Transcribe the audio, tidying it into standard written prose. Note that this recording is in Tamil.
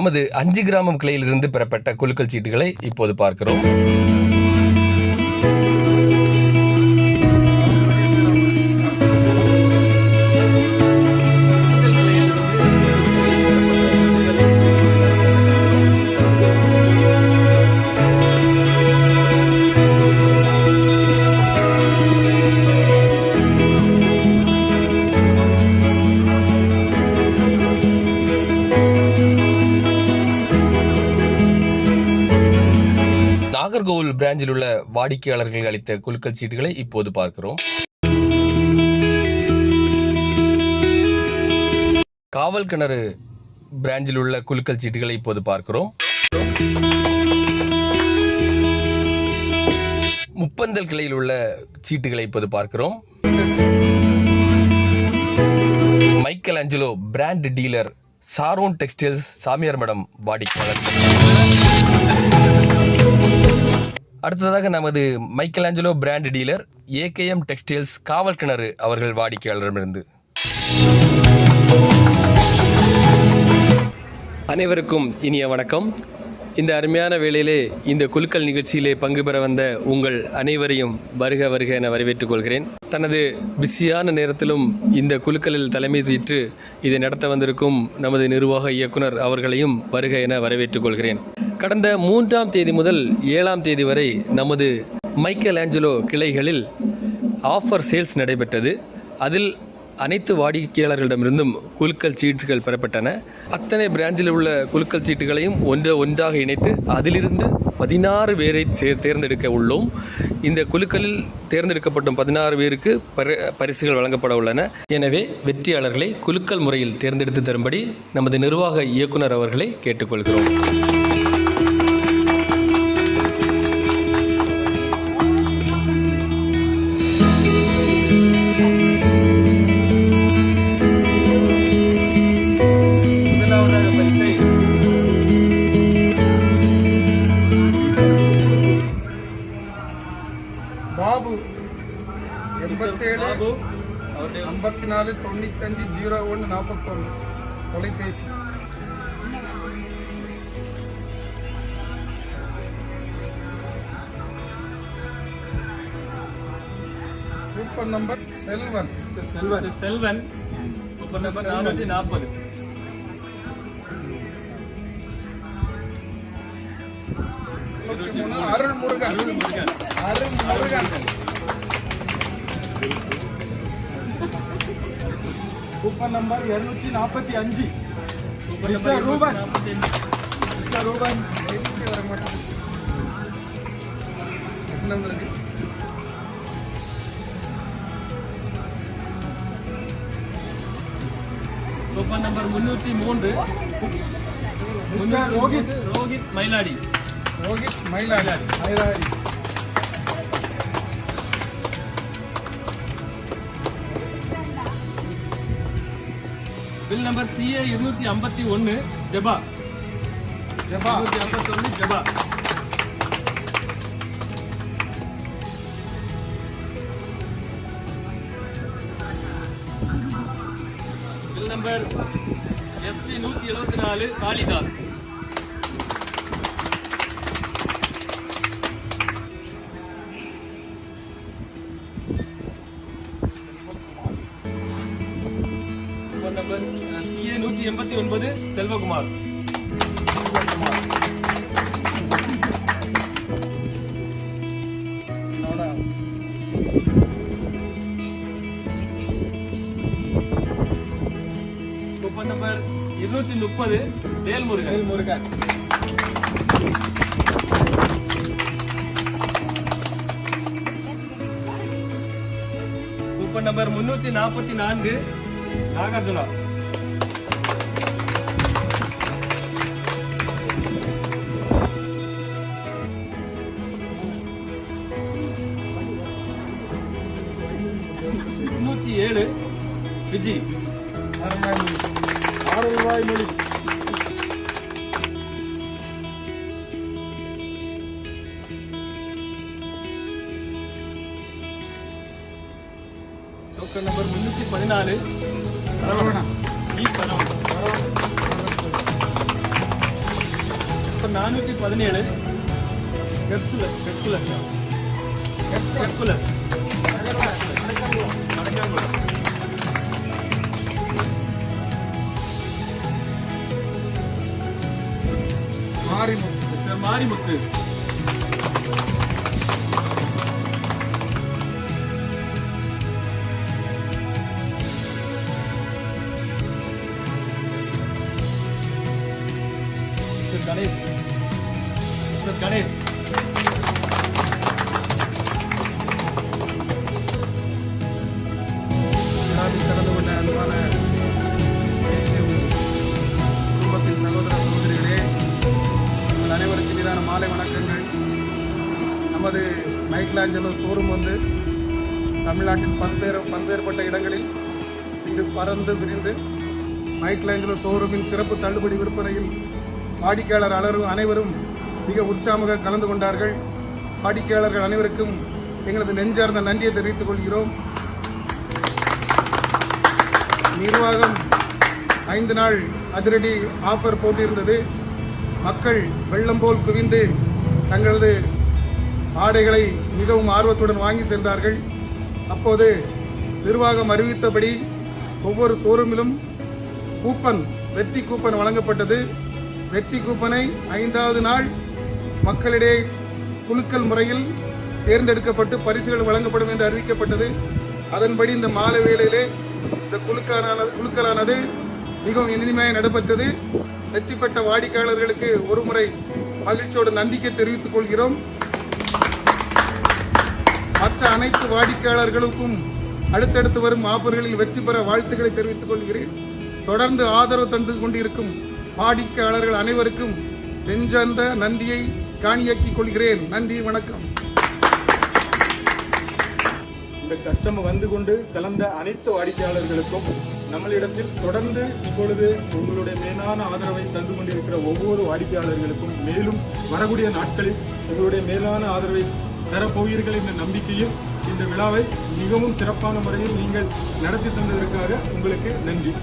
நமது 5 கிராமம் கிளையிலிருந்து பெறப்பட்ட குலுக்கல் சீட்டுகளை இப்போது பார்க்கிறோம். நாகர்கோவில் பிராஞ்சில் உள்ள வாடிக்கையாளர்கள் அளித்த குலுக்கல் சீட்டுகளை இப்போது பார்க்கிறோம். காவல் கிணறு பிராஞ்சில் உள்ள குலுக்கல் சீட்டுகளை இப்போது பார்க்கிறோம். முப்பந்தல் கிளையில் உள்ள சீட்டுகளை இப்போது பார்க்கிறோம். Michael Angelo brand dealer Sharon textiles சாமியார் மடம் வாடிக்கையாளர். அடுத்ததாக நமது Michael Angelo brand dealer AKM textiles காவல் கிணறு அவர்கள் வாடிக்கையாளரிடமிருந்து. அனைவருக்கும் இனிய வணக்கம். இந்த அருமையான வேளையிலே இந்த குலுக்கல் நிகழ்ச்சியிலே பங்கு பெற வந்த உங்கள் அனைவரையும் வருக வருக என வரவேற்றுக் கொள்கிறேன். தனது பிஸியான நேரத்திலும் இந்த குலுக்கலில் தலைமை தீற்று இதை நடத்த வந்திருக்கும் நமது நிர்வாக இயக்குனர் அவர்களையும் வருக என வரவேற்றுக் கொள்கிறேன். கடந்த 3ஆம் தேதி முதல் 7ஆம் தேதி வரை நமது மைக்கேல் ஆஞ்சலோ கிளைகளில் ஆஃபர் சேல்ஸ் நடைபெற்றது. அதில் அனைத்து வாடிக்கையாளர்களிடமிருந்தும் குலுக்கல் சீட்டுகள் பெறப்பட்டன. அத்தனை பிராஞ்சில் உள்ள குலுக்கல் சீட்டுகளையும் ஒன்றாக இணைத்து அதிலிருந்து 16 பேரை தேர்ந்தெடுக்க உள்ளோம். இந்த குலுக்கலில் தேர்ந்தெடுக்கப்படும் 16 பேருக்கு பரிசுகள் வழங்கப்பட உள்ளன. எனவே வெற்றியாளர்களை குலுக்கல் முறையில் தேர்ந்தெடுத்து தரும்படி நமது நிர்வாக இயக்குனர் அவர்களை கேட்டுக்கொள்கிறோம். பாபு 87 54 95 01 41 தொலைபேசி. Coupon number Selvan coupon number 440. Arulmurugan coupon number 245. Ruban வர மாட்டேன். Coupon number 303. Rohit Mayiladi. Bill number CA 251 Jaba. Bill number SP 174 Kalidas. Number CA 189 Selvakumar. Coupon number 230 Velmurugan. Coupon number 344 Nagarjuna. ஏழு விஜி. ஆறுவாய் மொழி. Token number 314 Saravana. 417 Hercules Vadakkankulam. Mister Marimuthu. Mister Ganesh. விழாவில் கலந்து கொண்ட அன்பான குடும்பத்தின் சகோதர சகோதரிகளே, உங்கள் அனைவருக்கும் மீதான மாலை வணக்கங்கள். நமது மைக்கேலாஞ்சலோ ஷோரூம் வந்து தமிழ்நாட்டின் பல்வேறுபட்ட இடங்களில் இங்கு பறந்து விரிந்து மைக்கேலாஞ்சலோ ஷோரூமின் சிறப்பு தள்ளுபடி விற்பனையில் வாடிக்கையாளர் அனைவரும் மிக உற்சாகமாக கலந்து கொண்டார்கள். வாடிக்கையாளர்கள் அனைவருக்கும் எங்களது நெஞ்சார்ந்த நன்றியை தெரிவித்துக் கொள்கிறோம். நிர்வாகம் 5 நாள் அதிரடி ஆஃபர் போட்டிருந்தது. மக்கள் வெள்ளம் போல் குவிந்து தங்களது ஆடைகளை மிகவும் ஆர்வத்துடன் வாங்கி சென்றார்கள். அப்போது நிர்வாகம் அறிவித்தபடி ஒவ்வொரு ஷோரூமிலும் வெற்றி கூப்பன் வழங்கப்பட்டது. வெற்றி கூப்பனை 5வது நாள் மக்களிடையே குலுக்கல் முறையில் தேர்ந்தெடுக்கப்பட்டு பரிசுகள் வழங்கப்படும் என்று அறிவிக்கப்பட்டது. அதன்படி இந்த மாலை வேளையிலே இந்த குலுக்கலானது மிகவும் இனிமையாக நடைபெற்றது. வெற்றி பெற்ற வாடிக்கையாளர்களுக்கு ஒருமுறை மகிழ்ச்சியோடு நன்றியை தெரிவித்துக் கொள்கிறோம். மற்ற அனைத்து வாடிக்கையாளர்களுக்கும் அடுத்தடுத்து வரும் ஆஃபர்களில் வெற்றி பெற வாழ்த்துக்களை தெரிவித்துக் கொள்கிறேன். தொடர்ந்து ஆதரவு தந்து கொண்டிருக்கும் வாடிக்கையாளர்கள் அனைவருக்கும் நெஞ்சார்ந்த நன்றியை காணியாக்கிக் கொள்கிறேன். நன்றி, வணக்கம். இந்த கஸ்டமர் வந்து கொண்டு கலந்த அனைத்து வாடிக்கையாளர்களுக்கும் நம்மளிடத்தில் தொடர்ந்து இப்பொழுது உங்களுடைய மேலான ஆதரவை தந்து கொண்டிருக்கிற ஒவ்வொரு வாடிக்கையாளர்களுக்கும் மேலும் வரக்கூடிய நாட்களில் உங்களுடைய மேலான ஆதரவை தரப்போவீர்கள் என்ற நம்பிக்கையில் இந்த விழாவை மிகவும் சிறப்பான முறையில் நீங்கள் நடத்தி தந்ததற்காக உங்களுக்கு நன்றி.